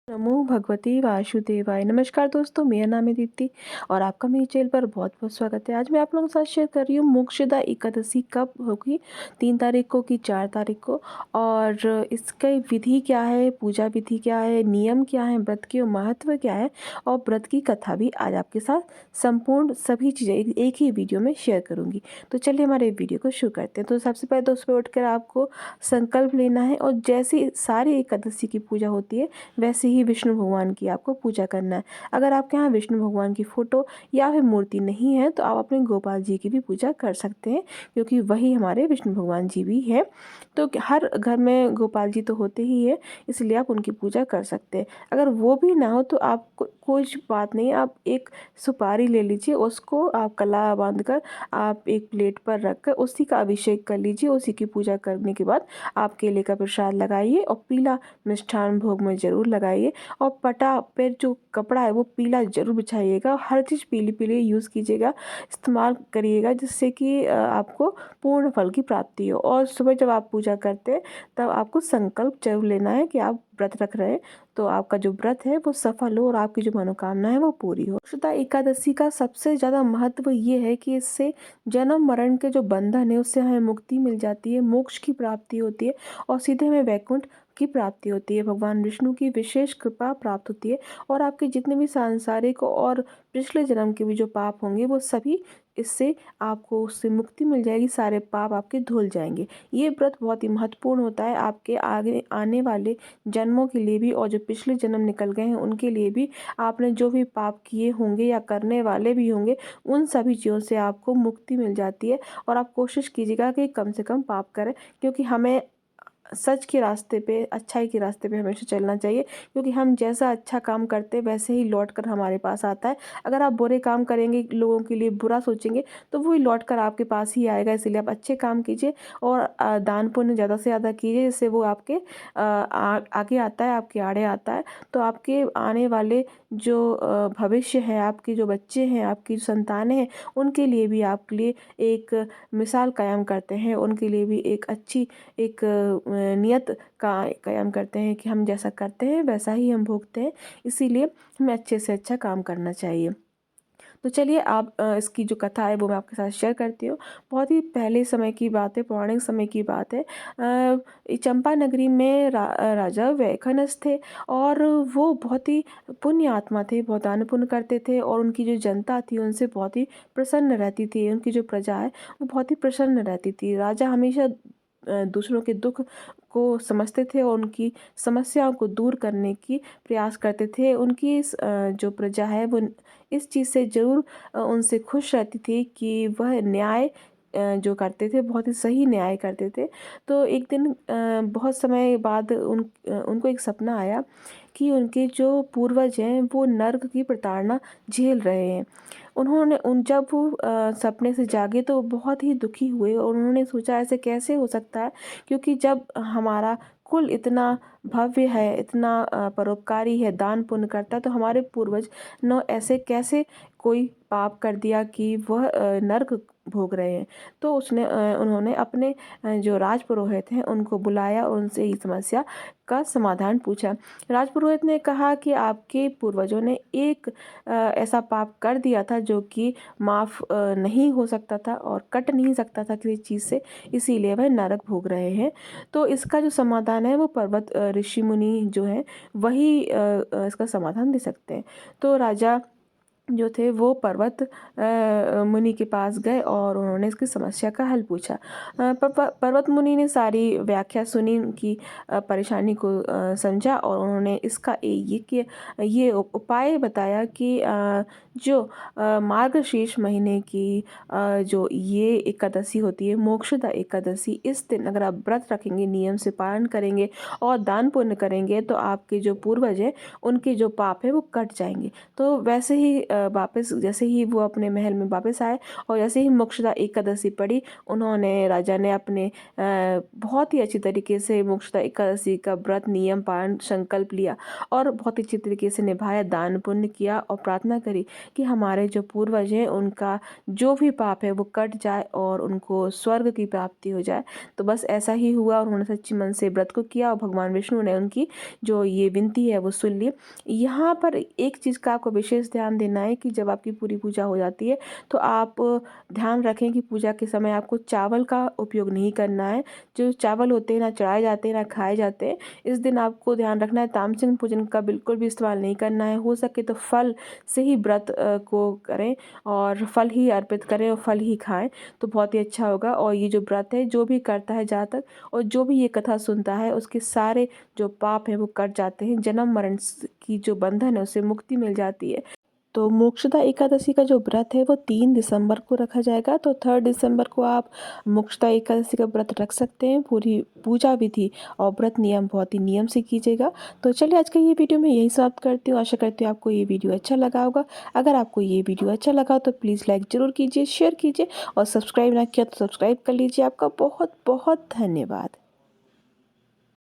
नमो भगवते वासुदेवाय। नमस्कार दोस्तों, मेरा नाम है दीप्ति और आपका मेरे चैनल पर बहुत बहुत स्वागत है। आज मैं आप लोगों के साथ शेयर कर रही हूँ मोक्षदा एकादशी कब होगी। 3 तारीख को कि 4 तारीख को, और इसकी विधि क्या है, पूजा विधि क्या है, नियम क्या है, व्रत के महत्व क्या है और व्रत की कथा भी आज आपके साथ संपूर्ण सभी चीज़ें एक ही वीडियो में शेयर करूँगी। तो चलिए हमारे वीडियो को शुरू करते हैं। तो सबसे पहले तो सुबह उठकर आपको संकल्प लेना है और जैसी सारी एकादशी की पूजा होती है वैसे ही विष्णु भगवान की आपको पूजा करना है। अगर आपके यहाँ विष्णु भगवान की फ़ोटो या फिर मूर्ति नहीं है तो आप अपने गोपाल जी की भी पूजा कर सकते हैं, क्योंकि वही हमारे विष्णु भगवान जी भी हैं। तो हर घर में गोपाल जी तो होते ही है, इसलिए आप उनकी पूजा कर सकते हैं। अगर वो भी ना हो तो आप कोई बात नहीं, आप एक सुपारी ले लीजिए, उसको आप कला बांध कर आप एक प्लेट पर रख कर उसी का अभिषेक कर लीजिए। उसी की पूजा करने के बाद आप केले का प्रसाद लगाइए और पीला मिष्ठान भोग में ज़रूर लगाइए। और पटा पे जो कपड़ा है वो पीला ज़रूर बिछाइएगा। हर चीज़ पीली पीली यूज़ कीजिएगा, इस्तेमाल करिएगा, जिससे कि आपको पूर्ण फल की प्राप्ति हो। और सुबह जब आप पूजा करते हैं तब आपको संकल्प जरूर लेना है कि आप व्रत रख रहे हैं, तो आपका जो व्रत है वो सफल हो और आपकी जो मनोकामना है वो पूरी हो। शुद्धा एकादशी का सबसे ज़्यादा महत्व ये है कि इससे जन्म मरण के जो बंधन है उससे हमें मुक्ति मिल जाती है, मोक्ष की प्राप्ति होती है और सीधे हमें वैकुंठ की प्राप्ति होती है। भगवान विष्णु की विशेष कृपा प्राप्त होती है और आपके जितने भी सांसारिक और पिछले जन्म के भी जो पाप होंगे वो सभी इससे आपको उससे मुक्ति मिल जाएगी, सारे पाप आपके धुल जाएंगे। ये व्रत बहुत ही महत्वपूर्ण होता है आपके आगे आने वाले जन्मों के लिए भी, और जो पिछले जन्म निकल गए हैं उनके लिए भी। आपने जो भी पाप किए होंगे या करने वाले भी होंगे उन सभी चीज़ों से आपको मुक्ति मिल जाती है। और आप कोशिश कीजिएगा कि कम से कम पाप करें, क्योंकि हमें सच के रास्ते पे, अच्छाई के रास्ते पे हमेशा चलना चाहिए, क्योंकि हम जैसा अच्छा काम करते हैं वैसे ही लौट कर हमारे पास आता है। अगर आप बुरे काम करेंगे, लोगों के लिए बुरा सोचेंगे, तो वही लौट कर आपके पास ही आएगा। इसलिए आप अच्छे काम कीजिए और दान पुण्य ज़्यादा से ज़्यादा कीजिए, जिससे वो आपके आगे आता है, आपके आड़े आता है। तो आपके आने वाले जो भविष्य है, आपके जो बच्चे हैं, आपकी जो संतानें हैं, उनके लिए भी आपके लिए एक मिसाल कायम करते हैं, उनके लिए भी एक अच्छी एक नियत का कायम करते हैं कि हम जैसा करते हैं वैसा ही हम भोगते हैं। इसीलिए हमें अच्छे से अच्छा काम करना चाहिए। तो चलिए आप इसकी जो कथा है वो मैं आपके साथ शेयर करती हूँ। बहुत ही पहले समय की बात है, पौराणिक समय की बात है। चंपा नगरी में राजा वैखनस थे और वो बहुत ही पुण्य आत्मा थे, बहुत दान पुण्य करते थे और उनकी जो जनता थी उनसे बहुत ही प्रसन्न रहती थी। उनकी जो प्रजा है वो बहुत ही प्रसन्न रहती थी। राजा हमेशा दूसरों के दुख को समझते थे और उनकी समस्याओं को दूर करने की प्रयास करते थे। उनकी जो प्रजा है वो इस चीज़ से ज़रूर उनसे खुश रहती थी कि वह न्याय जो करते थे बहुत ही सही न्याय करते थे। तो एक दिन बहुत समय बाद उनको एक सपना आया कि उनके जो पूर्वज हैं वो नर्क की प्रताड़ना झेल रहे हैं। उन्होंने उन जब वो सपने से जागे तो बहुत ही दुखी हुए और उन्होंने सोचा ऐसे कैसे हो सकता है, क्योंकि जब हमारा कुल इतना भव्य है, इतना परोपकारी है, दान पुण्य करता है, तो हमारे पूर्वज न ऐसे कैसे कोई पाप कर दिया कि वह नर्क भोग रहे हैं। तो उन्होंने अपने जो राजपुरोहित हैं उनको बुलाया और उनसे ये समस्या का समाधान पूछा। राजपुरोहित ने कहा कि आपके पूर्वजों ने एक ऐसा पाप कर दिया था जो कि माफ़ नहीं हो सकता था और कट नहीं सकता था किसी चीज़ से, इसीलिए वह नरक भोग रहे हैं। तो इसका जो समाधान है वो पर्वत ऋषि मुनि जो हैं वही इसका समाधान दे सकते हैं। तो राजा जो थे वो पर्वत मुनि के पास गए और उन्होंने इसकी समस्या का हल पूछा। पर्वत मुनि ने सारी व्याख्या सुनी, उनकी परेशानी को समझा और उन्होंने इसका ये उपाय बताया कि जो मार्गशीर्ष महीने की जो ये एकादशी होती है, मोक्षदा एकादशी, इस दिन अगर आप व्रत रखेंगे, नियम से पालन करेंगे और दान पुण्य करेंगे तो आपके जो पूर्वज हैं उनके जो पाप है वो कट जाएंगे। तो वैसे ही वापस जैसे ही वो अपने महल में वापस आए और जैसे ही मोक्षदा एकादशी पड़ी, उन्होंने राजा ने अपने बहुत ही अच्छी तरीके से मोक्षदा एकादशी का व्रत नियम पालन संकल्प लिया और बहुत अच्छी तरीके से निभाया, दान पुण्य किया और प्रार्थना करी कि हमारे जो पूर्वज हैं उनका जो भी पाप है वो कट जाए और उनको स्वर्ग की प्राप्ति हो जाए। तो बस ऐसा ही हुआ और उन्होंने सच्चे मन से व्रत को किया और भगवान विष्णु ने उनकी जो ये विनती है वो सुन ली। यहाँ पर एक चीज़ का आपको विशेष ध्यान देना है कि जब आपकी पूरी पूजा हो जाती है तो आप ध्यान रखें कि पूजा के समय आपको चावल का उपयोग नहीं करना है। जो चावल होते हैं ना चढ़ाए जाते हैं ना खाए जाते हैं। इस दिन आपको ध्यान रखना है तामसिक भोजन का बिल्कुल भी इस्तेमाल नहीं करना है। हो सके तो फल से ही व्रत को करें और फल ही अर्पित करें और फल ही खाएं तो बहुत ही अच्छा होगा। और ये जो व्रत है जो भी करता है जहाँ तक और जो भी ये कथा सुनता है उसके सारे जो पाप हैं वो कट जाते हैं, जन्म मरण की जो बंधन है उससे मुक्ति मिल जाती है। तो मोक्षदा एकादशी का जो व्रत है वो 3 दिसंबर को रखा जाएगा। तो 3 दिसंबर को आप मोक्षदा एकादशी का व्रत रख सकते हैं। पूरी पूजा विधि और व्रत नियम बहुत ही नियम से कीजिएगा। तो चलिए आज का ये वीडियो मैं यहीं समाप्त करती हूँ। आशा करती हूँ आपको ये वीडियो अच्छा लगा होगा। अगर आपको ये वीडियो अच्छा लगा तो प्लीज़ लाइक ज़रूर कीजिए, शेयर कीजिए और सब्सक्राइब ना किया तो सब्सक्राइब कर लीजिए। आपका बहुत बहुत धन्यवाद।